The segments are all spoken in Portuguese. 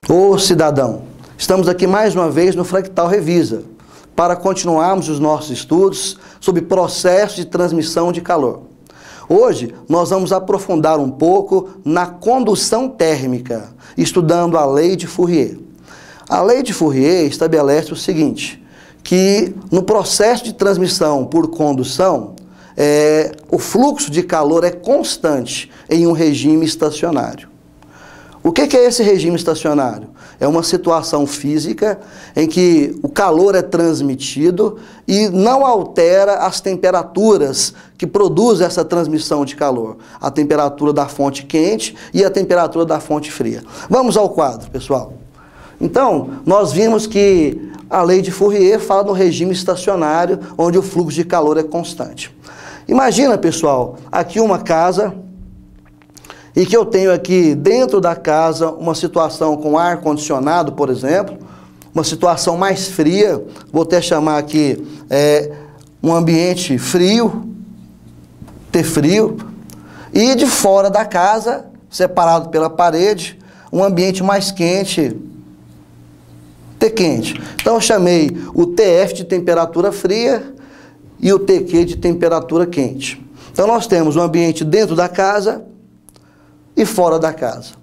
Ô cidadão, estamos aqui mais uma vez no Fractal Revisa, para continuarmos os nossos estudos sobre processos de transmissão de calor. Hoje nós vamos aprofundar um pouco na condução térmica, estudando a lei de Fourier. A lei de Fourier estabelece o seguinte, que no processo de transmissão por condução, o fluxo de calor é constante em um regime estacionário. O que é esse regime estacionário? É uma situação física em que o calor é transmitido e não altera as temperaturas que produzem essa transmissão de calor. A temperatura da fonte quente e a temperatura da fonte fria. Vamos ao quadro, pessoal. Então, nós vimos que a lei de Fourier fala no regime estacionário, onde o fluxo de calor é constante. Imagina, pessoal, aqui uma casa, e que eu tenho aqui dentro da casa uma situação com ar-condicionado, por exemplo, uma situação mais fria, vou até chamar aqui um ambiente frio, ter frio, e de fora da casa, separado pela parede, um ambiente mais quente, ter quente. Então eu chamei o TF de temperatura fria e o TQ de temperatura quente. Então nós temos um ambiente dentro da casa e fora da casa.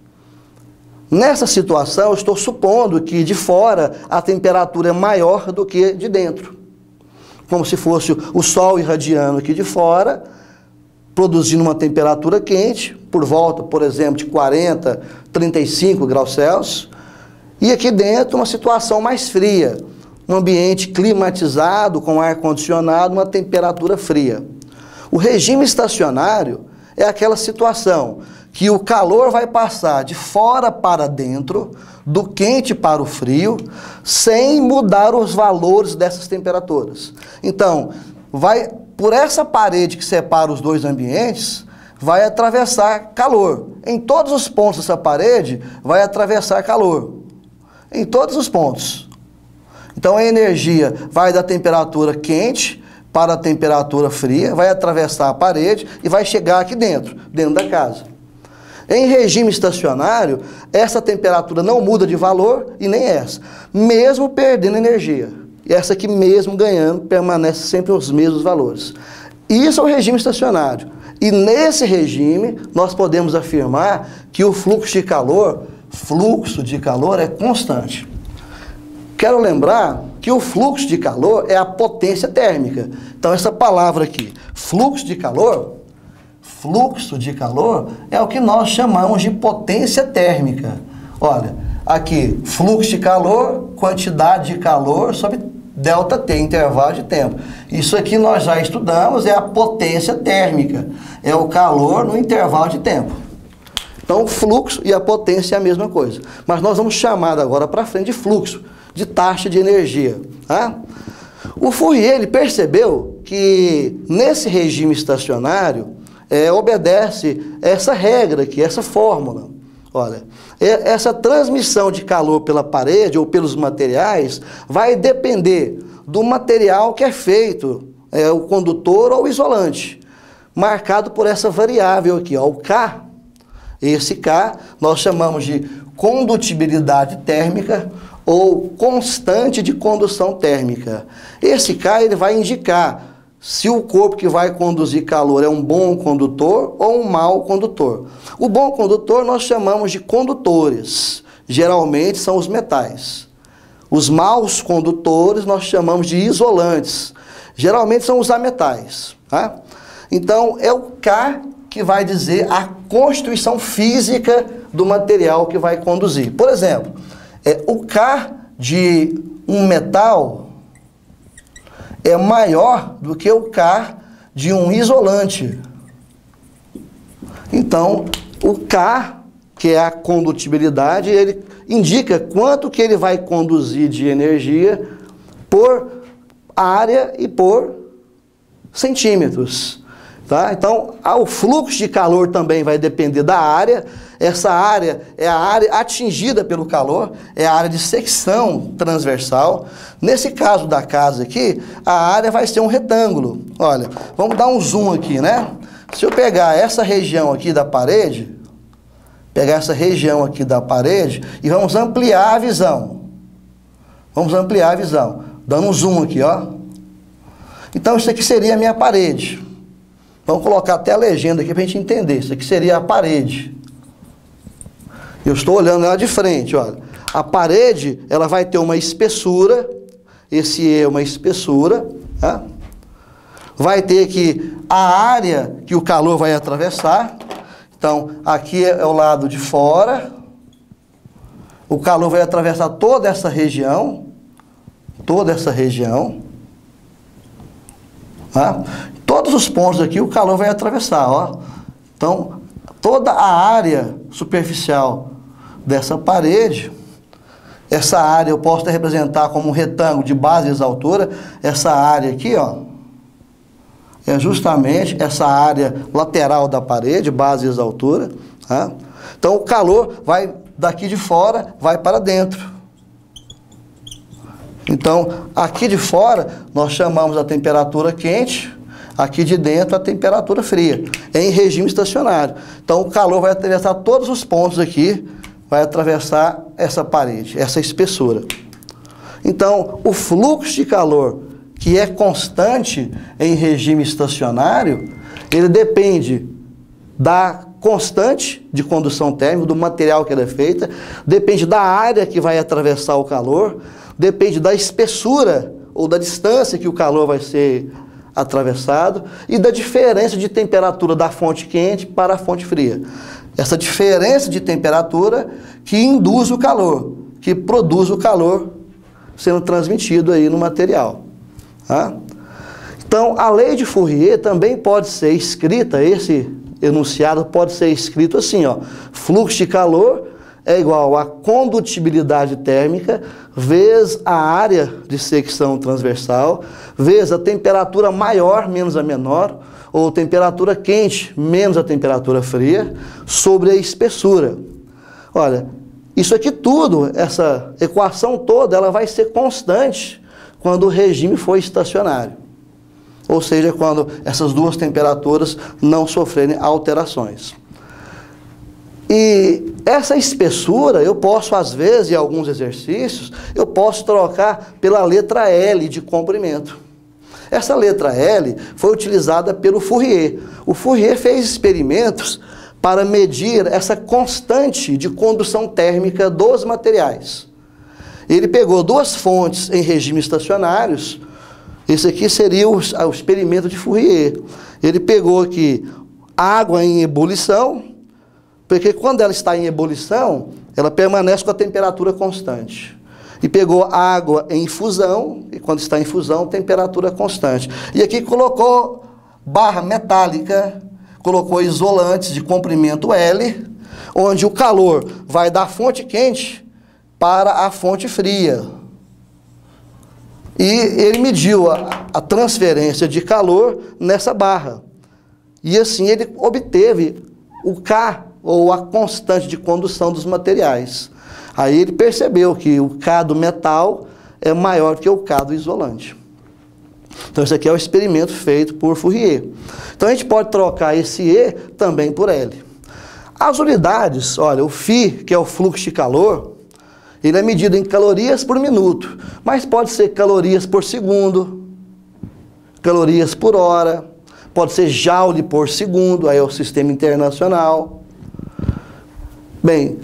Nessa situação, eu estou supondo que de fora a temperatura é maior do que de dentro. Como se fosse o sol irradiando aqui de fora, produzindo uma temperatura quente, por volta, por exemplo, de 40, 35 graus Celsius, e aqui dentro uma situação mais fria, um ambiente climatizado, com ar-condicionado, uma temperatura fria. O regime estacionário é aquela situação que o calor vai passar de fora para dentro, do quente para o frio, sem mudar os valores dessas temperaturas. Então, por essa parede que separa os dois ambientes, vai atravessar calor. Em todos os pontos dessa parede, vai atravessar calor. Em todos os pontos. Então, a energia vai da temperatura quente para a temperatura fria, vai atravessar a parede e vai chegar aqui dentro da casa. Em regime estacionário, essa temperatura não muda de valor e nem essa, mesmo perdendo energia. E essa aqui mesmo ganhando, permanece sempre os mesmos valores. Isso é o regime estacionário. E nesse regime, nós podemos afirmar que o fluxo de calor é constante. Quero lembrar que o fluxo de calor é a potência térmica. Então essa palavra aqui, fluxo de calor é o que nós chamamos de potência térmica. Olha, aqui, fluxo de calor, quantidade de calor sobre ΔT, intervalo de tempo. Isso aqui nós já estudamos, é a potência térmica. É o calor no intervalo de tempo. Então, o fluxo e a potência é a mesma coisa. Mas nós vamos chamar agora para frente de fluxo, de taxa de energia. Tá? O Fourier ele percebeu que nesse regime estacionário, obedece essa regra aqui, essa fórmula. Olha, essa transmissão de calor pela parede ou pelos materiais vai depender do material que é feito, o condutor ou o isolante, marcado por essa variável aqui, ó, o K. Esse K nós chamamos de condutibilidade térmica ou constante de condução térmica. Esse K ele vai indicar se o corpo que vai conduzir calor é um bom condutor ou um mau condutor. O bom condutor nós chamamos de condutores, geralmente são os metais. Os maus condutores nós chamamos de isolantes, geralmente são os ametais. Tá? Então é o K que vai dizer a constituição física do material que vai conduzir. Por exemplo, o K de um metal é maior do que o K de um isolante. Então, o K, que é a condutibilidade, ele indica quanto que ele vai conduzir de energia por área e por centímetros. Tá? Então, o fluxo de calor também vai depender da área. Essa área é a área atingida pelo calor, é a área de secção transversal. Nesse caso da casa aqui, a área vai ser um retângulo. Olha, vamos dar um zoom aqui, né? Se eu pegar essa região aqui da parede, e vamos ampliar a visão. Vamos ampliar a visão, dando um zoom aqui, ó. Então, isso aqui seria a minha parede. Vamos colocar até a legenda aqui para a gente entender. Isso aqui seria a parede. Eu estou olhando ela de frente, olha. A parede, ela vai ter uma espessura. Esse é uma espessura, tá? Vai ter aqui a área que o calor vai atravessar. Então, aqui é o lado de fora. O calor vai atravessar toda essa região. Toda essa região. Tá? Todos os pontos aqui o calor vai atravessar, ó. Então, toda a área superficial dessa parede, essa área eu posso representar como um retângulo de base e altura. Essa área aqui, ó, é justamente essa área lateral da parede, base e altura. Tá? Então, o calor vai daqui de fora, vai para dentro. Então, aqui de fora, nós chamamos a temperatura quente. Aqui de dentro a temperatura fria, em regime estacionário. Então o calor vai atravessar todos os pontos aqui, vai atravessar essa parede, essa espessura. Então o fluxo de calor que é constante em regime estacionário, ele depende da constante de condução térmica, do material que ela é feita, depende da área que vai atravessar o calor, depende da espessura ou da distância que o calor vai ser atravessado e da diferença de temperatura da fonte quente para a fonte fria. Essa diferença de temperatura que induz o calor, que produz o calor sendo transmitido aí no material. Tá? Então, a lei de Fourier também pode ser escrita, esse enunciado pode ser escrito assim, ó, fluxo de calor é igual a condutibilidade térmica vezes a área de secção transversal, vezes a temperatura maior menos a menor, ou temperatura quente menos a temperatura fria, sobre a espessura. Olha, isso aqui tudo, essa equação toda, ela vai ser constante quando o regime for estacionário. Ou seja, quando essas duas temperaturas não sofrerem alterações. E essa espessura, eu posso, às vezes, em alguns exercícios, eu posso trocar pela letra L de comprimento. Essa letra L foi utilizada pelo Fourier. O Fourier fez experimentos para medir essa constante de condução térmica dos materiais. Ele pegou duas fontes em regimes estacionários. Esse aqui seria o experimento de Fourier. Ele pegou aqui água em ebulição, porque quando ela está em ebulição, ela permanece com a temperatura constante. E pegou água em infusão, e quando está em infusão, temperatura constante. E aqui colocou barra metálica, colocou isolantes de comprimento L, onde o calor vai da fonte quente para a fonte fria. E ele mediu a transferência de calor nessa barra. E assim ele obteve o K, ou a constante de condução dos materiais. Aí ele percebeu que o K do metal é maior que o K do isolante. Então esse aqui é o experimento feito por Fourier. Então a gente pode trocar esse E também por L. As unidades, olha, o Φ, que é o fluxo de calor, ele é medido em calorias por minuto, mas pode ser calorias por segundo, calorias por hora, pode ser joule por segundo, aí é o sistema internacional. Bem,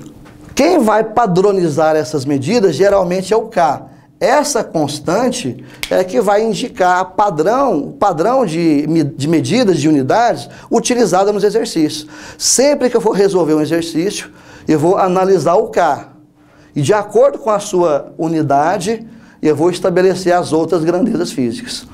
quem vai padronizar essas medidas geralmente é o K. Essa constante é que vai indicar o padrão de medidas de unidades utilizada nos exercícios. Sempre que eu for resolver um exercício, eu vou analisar o K. E de acordo com a sua unidade, eu vou estabelecer as outras grandezas físicas.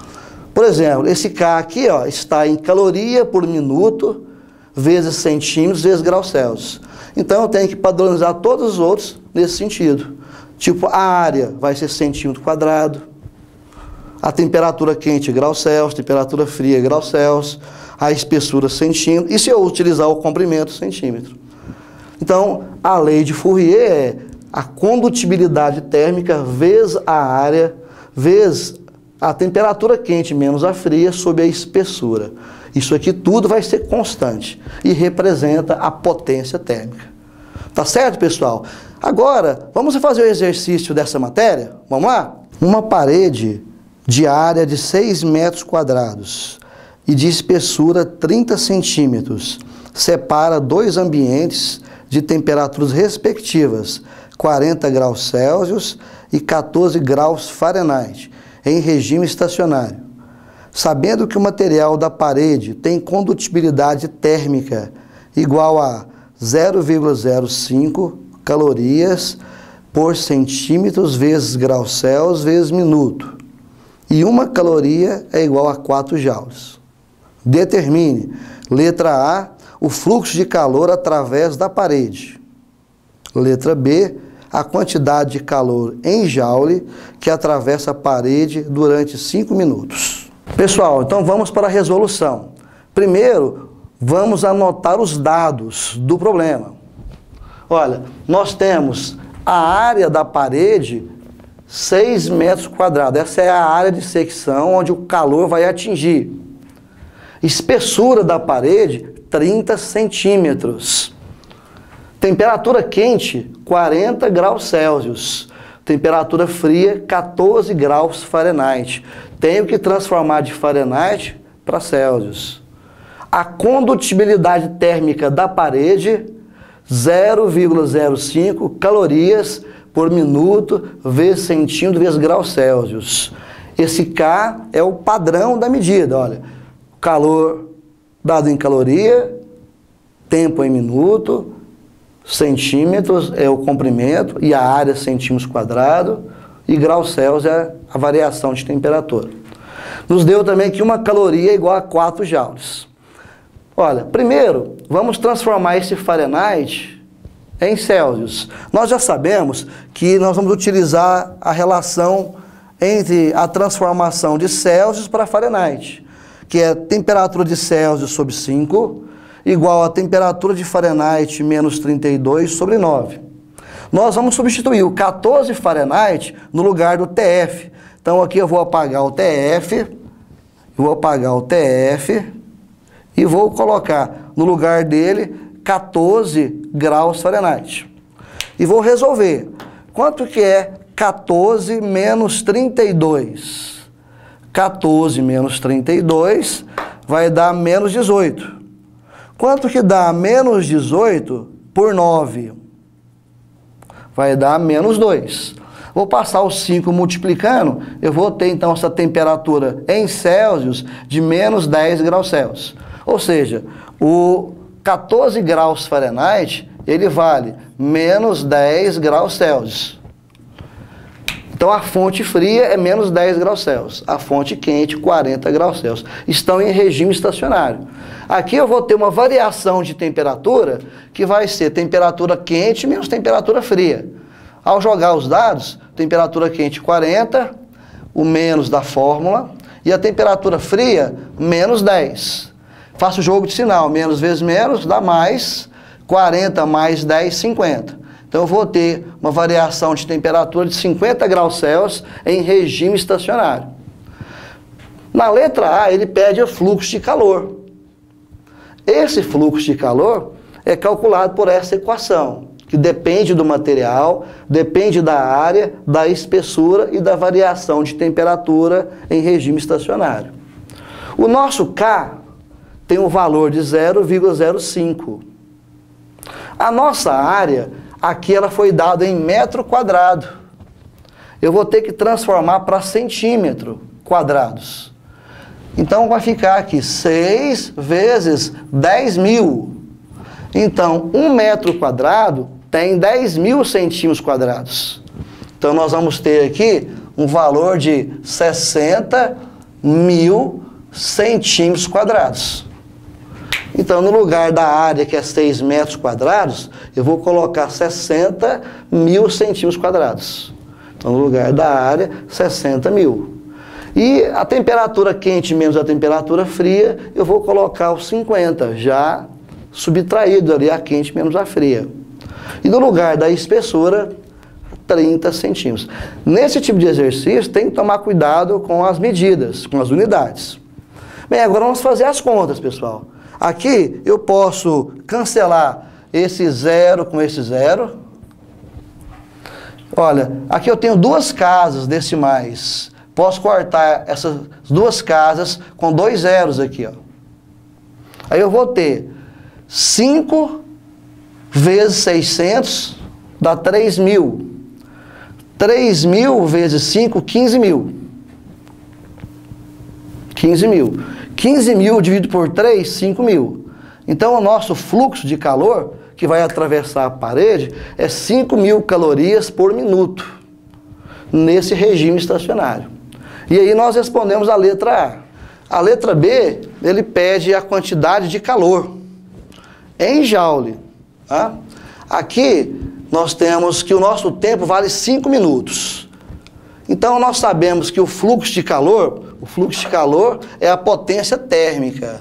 Por exemplo, esse K aqui, ó, está em caloria por minuto, vezes centímetros, vezes graus Celsius. Então eu tenho que padronizar todos os outros nesse sentido. Tipo, a área vai ser centímetro quadrado, a temperatura quente graus Celsius, temperatura fria graus Celsius, a espessura centímetro, e se eu utilizar o comprimento centímetro. Então, a lei de Fourier é a condutibilidade térmica vezes a área, vezes a temperatura quente menos a fria sobre a espessura. Isso aqui tudo vai ser constante e representa a potência térmica. Tá certo, pessoal? Agora, vamos fazer o exercício dessa matéria? Vamos lá? Uma parede de área de 6 metros quadrados e de espessura 30 centímetros separa dois ambientes de temperaturas respectivas, 40 graus Celsius e 14 graus Fahrenheit, em regime estacionário. Sabendo que o material da parede tem condutibilidade térmica igual a 0,05 calorias por centímetros vezes graus Celsius vezes minuto, e 1 caloria é igual a 4 joules. Determine, letra A, o fluxo de calor através da parede. Letra B, a quantidade de calor em joule que atravessa a parede durante 5 minutos. Pessoal, então vamos para a resolução. Primeiro, vamos anotar os dados do problema. Olha, nós temos a área da parede 6 metros quadrados. Essa é a área de secção onde o calor vai atingir. Espessura da parede, 30 centímetros. Temperatura quente, 40 graus Celsius. Temperatura fria, 14 graus Fahrenheit. Tenho que transformar de Fahrenheit para Celsius. A condutibilidade térmica da parede, 0,05 calorias por minuto vezes centímetro vezes graus Celsius. Esse K é o padrão da medida, olha. Calor dado em caloria, tempo em minuto, centímetros é o comprimento e a área centímetros quadrados, e graus Celsius é a variação de temperatura. Nos deu também que 1 caloria é igual a 4 joules. Olha, primeiro, vamos transformar esse Fahrenheit em Celsius. Nós já sabemos que nós vamos utilizar a relação entre a transformação de Celsius para Fahrenheit, que é temperatura de Celsius sobre 5, igual a temperatura de Fahrenheit menos 32 sobre 9. Nós vamos substituir o 14 Fahrenheit no lugar do TF. Então aqui eu vou apagar o TF, e vou colocar no lugar dele 14 graus Fahrenheit. E vou resolver. Quanto que é 14 menos 32? 14 menos 32 vai dar menos 18. Quanto que dá menos 18 por 9? Vai dar menos 2. Vou passar os 5 multiplicando, eu vou ter então essa temperatura em Celsius de menos 10 graus Celsius. Ou seja, o 14 graus Fahrenheit, ele vale menos 10 graus Celsius. Então a fonte fria é menos 10 graus Celsius, a fonte quente 40 graus Celsius. Estão em regime estacionário. Aqui eu vou ter uma variação de temperatura que vai ser temperatura quente menos temperatura fria. Ao jogar os dados, temperatura quente 40, o menos da fórmula, e a temperatura fria menos 10. Faço o jogo de sinal, menos vezes menos dá mais, 40 mais 10, 50. Então eu vou ter uma variação de temperatura de 50 graus Celsius em regime estacionário. Na letra A, ele pede o fluxo de calor. Esse fluxo de calor é calculado por essa equação, que depende do material, depende da área, da espessura e da variação de temperatura em regime estacionário. O nosso K tem um valor de 0,05. A nossa área, aqui ela foi dada em metro quadrado. Eu vou ter que transformar para centímetro quadrados. Então vai ficar aqui 6 vezes 10.000. Então, 1 metro quadrado tem 10.000 centímetros quadrados. Então nós vamos ter aqui um valor de 60.000 centímetros quadrados. Então, no lugar da área, que é 6 metros quadrados, eu vou colocar 60.000 centímetros quadrados. Então, no lugar da área, 60.000. E a temperatura quente menos a temperatura fria, eu vou colocar os 50, já subtraído ali a quente menos a fria. E no lugar da espessura, 30 centímetros. Nesse tipo de exercício, tem que tomar cuidado com as medidas, com as unidades. Bem, agora vamos fazer as contas, pessoal. Aqui eu posso cancelar esse zero com esse zero. Olha, aqui eu tenho duas casas decimais. Posso cortar essas duas casas com 2 zeros aqui, ó. Aí eu vou ter 5 vezes 600 dá 3.000. 3.000 vezes 5, 15.000. 15.000. 15.000 dividido por 3, 5.000. Então o nosso fluxo de calor que vai atravessar a parede é 5.000 calorias por minuto, nesse regime estacionário. E aí nós respondemos a letra A. A letra B, ele pede a quantidade de calor em joule. Tá? Aqui nós temos que o nosso tempo vale 5 minutos. Então nós sabemos que o fluxo de calor é a potência térmica,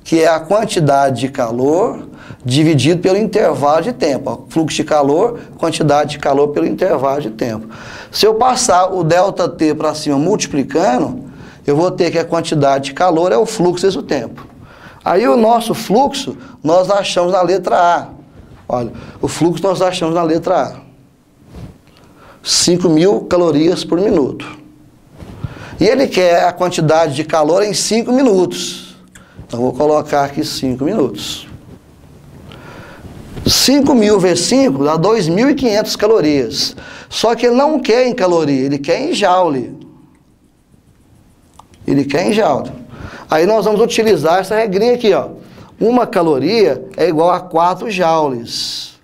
que é a quantidade de calor dividido pelo intervalo de tempo. Ó, fluxo de calor, quantidade de calor pelo intervalo de tempo. Se eu passar o ΔT para cima multiplicando, eu vou ter que a quantidade de calor é o fluxo vezes o tempo. Aí o nosso fluxo nós achamos na letra A. Olha, o fluxo nós achamos na letra A. 5.000 calorias por minuto. E ele quer a quantidade de calor em 5 minutos. Então vou colocar aqui 5 minutos. 5.000 vezes 5 dá 2.500 calorias. Só que ele não quer em caloria, ele quer em joule. Ele quer em joule. Aí nós vamos utilizar essa regrinha aqui, ó. Uma caloria é igual a 4 joules.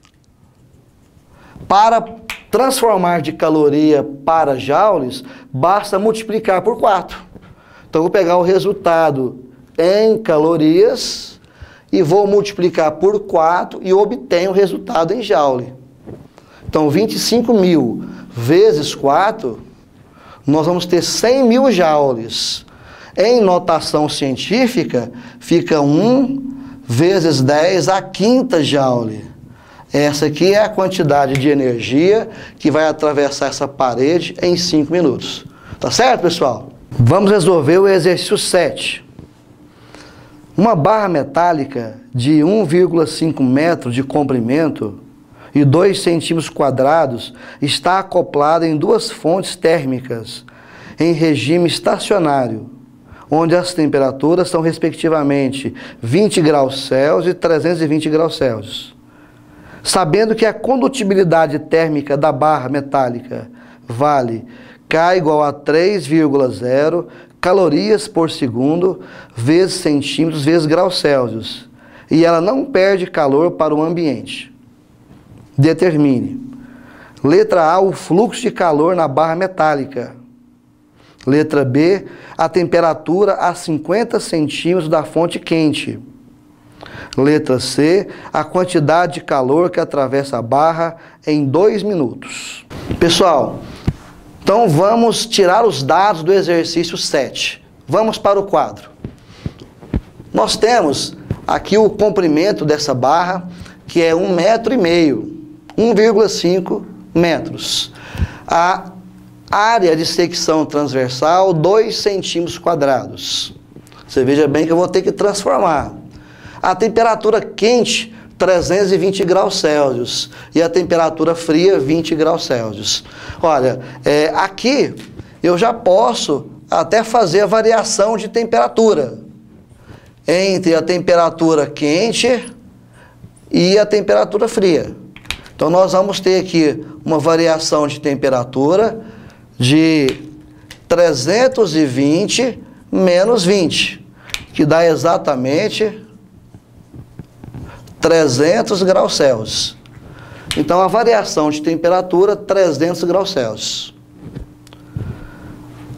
Para transformar de caloria para joules, basta multiplicar por 4. Então eu vou pegar o resultado em calorias e vou multiplicar por 4 e obtenho o resultado em joule. Então 25.000 vezes 4, nós vamos ter 100.000 joules. Em notação científica, fica 1 vezes 10 a quinta joule. Essa aqui é a quantidade de energia que vai atravessar essa parede em 5 minutos. Tá certo, pessoal? Vamos resolver o exercício 7. Uma barra metálica de 1,5 metro de comprimento e 2 centímetros quadrados está acoplada em 2 fontes térmicas em regime estacionário, onde as temperaturas são respectivamente 20 graus Celsius e 320 graus Celsius. Sabendo que a condutibilidade térmica da barra metálica vale K igual a 3,0 calorias por segundo vezes centímetros vezes graus Celsius, e ela não perde calor para o ambiente. Determine. Letra A, o fluxo de calor na barra metálica. Letra B, a temperatura a 50 centímetros da fonte quente. Letra C, a quantidade de calor que atravessa a barra em 2 minutos. Pessoal, então vamos tirar os dados do exercício 7. Vamos para o quadro. Nós temos aqui o comprimento dessa barra, que é 1,5 metro, 1,5 metros. A área de secção transversal, 2 centímetros quadrados. Você veja bem que eu vou ter que transformar. A temperatura quente, 320 graus Celsius. E a temperatura fria, 20 graus Celsius. Olha, aqui eu já posso até fazer a variação de temperatura entre a temperatura quente e a temperatura fria. Então nós vamos ter aqui uma variação de temperatura de 320 menos 20, que dá exatamente 300 graus Celsius. Então a variação de temperatura, 300 graus Celsius.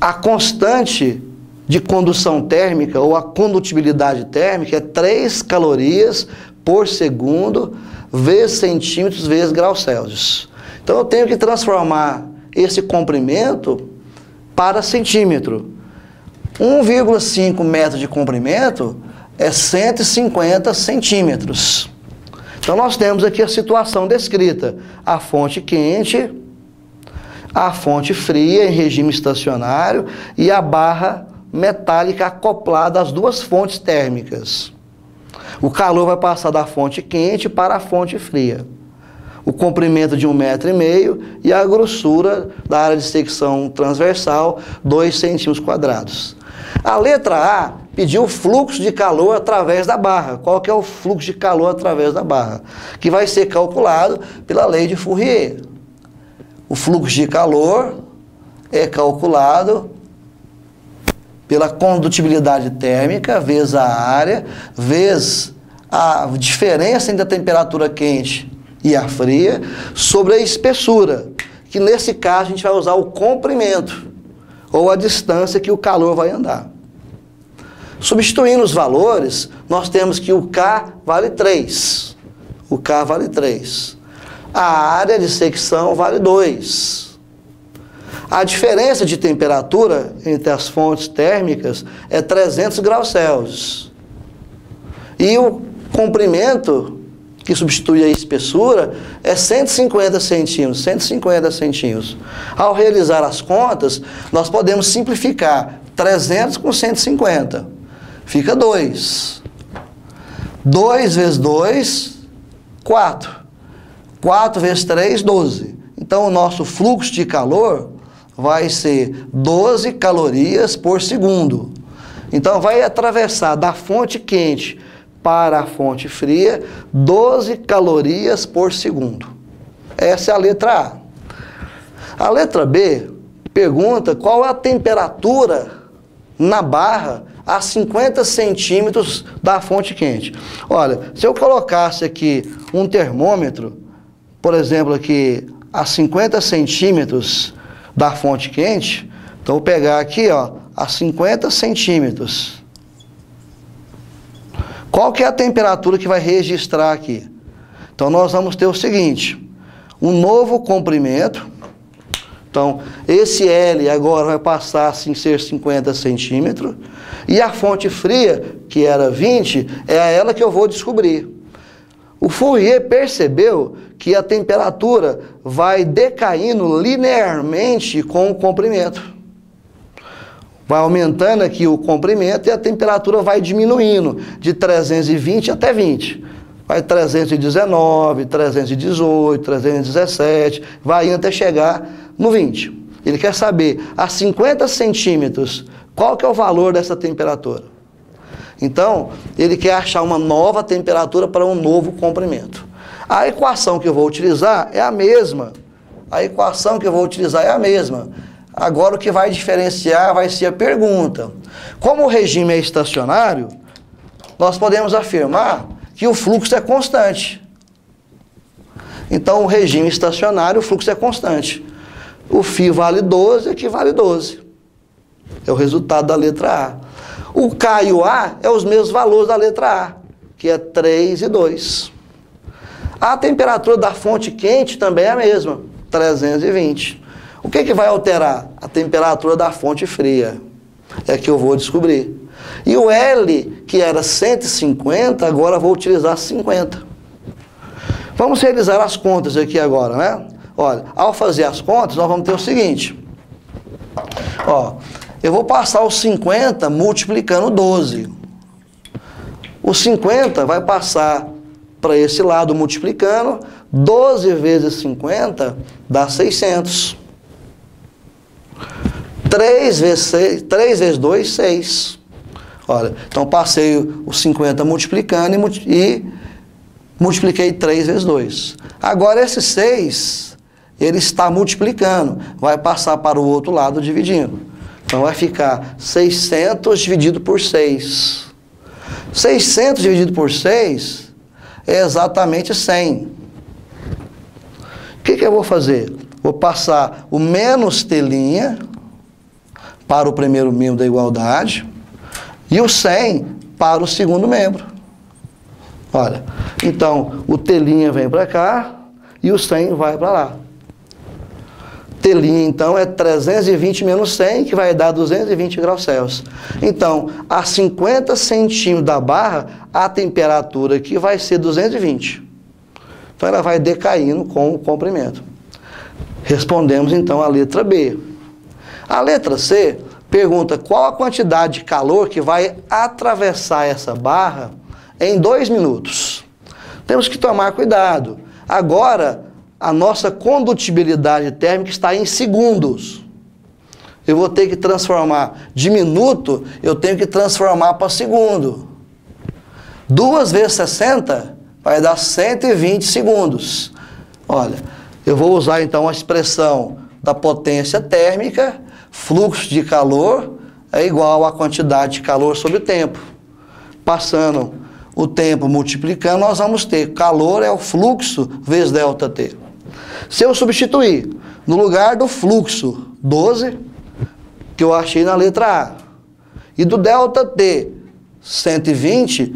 A constante de condução térmica, ou a condutibilidade térmica, é 3 calorias por segundo vezes centímetros vezes graus Celsius. Então eu tenho que transformar esse comprimento para centímetro. 1,5 metro de comprimento é 150 centímetros. Então nós temos aqui a situação descrita. A fonte quente, a fonte fria em regime estacionário e a barra metálica acoplada às duas fontes térmicas. O calor vai passar da fonte quente para a fonte fria. O comprimento de 1,5 metro e a grossura da área de secção transversal, 2 centímetros quadrados. A letra A pediu o fluxo de calor através da barra. Qual que é o fluxo de calor através da barra? Que vai ser calculado pela lei de Fourier. O fluxo de calor é calculado pela condutibilidade térmica, vezes a área, vezes a diferença entre a temperatura quente e a fria, sobre a espessura, que nesse caso a gente vai usar o comprimento, ou a distância que o calor vai andar. Substituindo os valores, nós temos que o K vale 3. O K vale 3. A área de secção vale 2. A diferença de temperatura entre as fontes térmicas é 300 graus Celsius. E o comprimento, que substitui a espessura, é 150 centímetros. 150 centímetros. Ao realizar as contas, nós podemos simplificar 300 com 150. Fica 2. 2 vezes 2, 4. 4 vezes 3, 12. Então, o nosso fluxo de calor vai ser 12 calorias por segundo. Então, vai atravessar da fonte quente para a fonte fria 12 calorias por segundo. Essa é a letra A. A letra B pergunta qual é a temperatura na barra a 50 centímetros da fonte quente. Olha, se eu colocasse aqui um termômetro, por exemplo, aqui a 50 centímetros da fonte quente, então vou pegar aqui, ó, a 50 centímetros. Qual que é a temperatura que vai registrar aqui? Então nós vamos ter o seguinte, um novo comprimento. Então esse L agora vai passar assim ser 50 centímetros. E a fonte fria, que era 20, é ela que eu vou descobrir. O Fourier percebeu que a temperatura vai decaindo linearmente com o comprimento. Vai aumentando aqui o comprimento e a temperatura vai diminuindo de 320 até 20. Vai 319, 318, 317, vai indo até chegar no 20. Ele quer saber, a 50 centímetros, qual que é o valor dessa temperatura? Então, ele quer achar uma nova temperatura para um novo comprimento. A equação que eu vou utilizar é a mesma. A equação que eu vou utilizar é a mesma. Agora, o que vai diferenciar vai ser a pergunta. Como o regime é estacionário, nós podemos afirmar que o fluxo é constante. Então, o regime estacionário, o fluxo é constante. O φ vale 12, aqui vale 12. É o resultado da letra A. O K e o A é os mesmos valores da letra A, que é 3 e 2. A temperatura da fonte quente também é a mesma, 320. O que vai alterar? A temperatura da fonte fria. É que eu vou descobrir. E o L, que era 150, agora vou utilizar 50. Vamos realizar as contas aqui agora, né? Olha, ao fazer as contas, nós vamos ter o seguinte. Ó, eu vou passar os 50 multiplicando 12. O 50 vai passar para esse lado multiplicando. 12 vezes 50 dá 600. 3 vezes 2, 6. Olha, então passei os 50 multiplicando e multipliquei 3 vezes 2. Agora esse 6, ele está multiplicando. Vai passar para o outro lado dividindo. Então vai ficar 600 dividido por 6. 600 dividido por 6 é exatamente 100. O que eu vou fazer? Vou passar o menos telinha para o primeiro membro da igualdade e o 100 para o segundo membro. Olha, então o telinha vem para cá e o 100 vai para lá. telinha, então, é 320 menos 100, que vai dar 220 graus Celsius. Então, a 50 centímetros da barra, a temperatura aqui vai ser 220. Então, ela vai decaindo com o comprimento. Respondemos, então, a letra B. A letra C pergunta qual a quantidade de calor que vai atravessar essa barra em 2 minutos. Temos que tomar cuidado. Agora, a nossa condutibilidade térmica está em segundos. Eu vou ter que transformar de minuto, eu tenho que transformar para segundo. 2 vezes 60 vai dar 120 segundos. Olha, eu vou usar então a expressão da potência térmica, fluxo de calor é igual à quantidade de calor sobre o tempo. Passando o tempo multiplicando, nós vamos ter calor é o fluxo vezes ΔT. Se eu substituir no lugar do fluxo 12, que eu achei na letra A, e do ΔT 120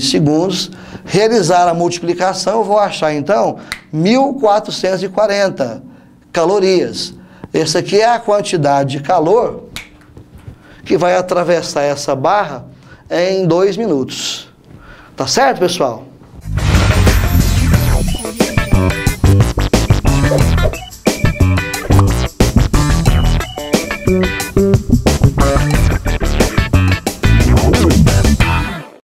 segundos, realizar a multiplicação, eu vou achar então 1440 calorias. Essa aqui é a quantidade de calor que vai atravessar essa barra em 2 minutos. Tá certo, pessoal?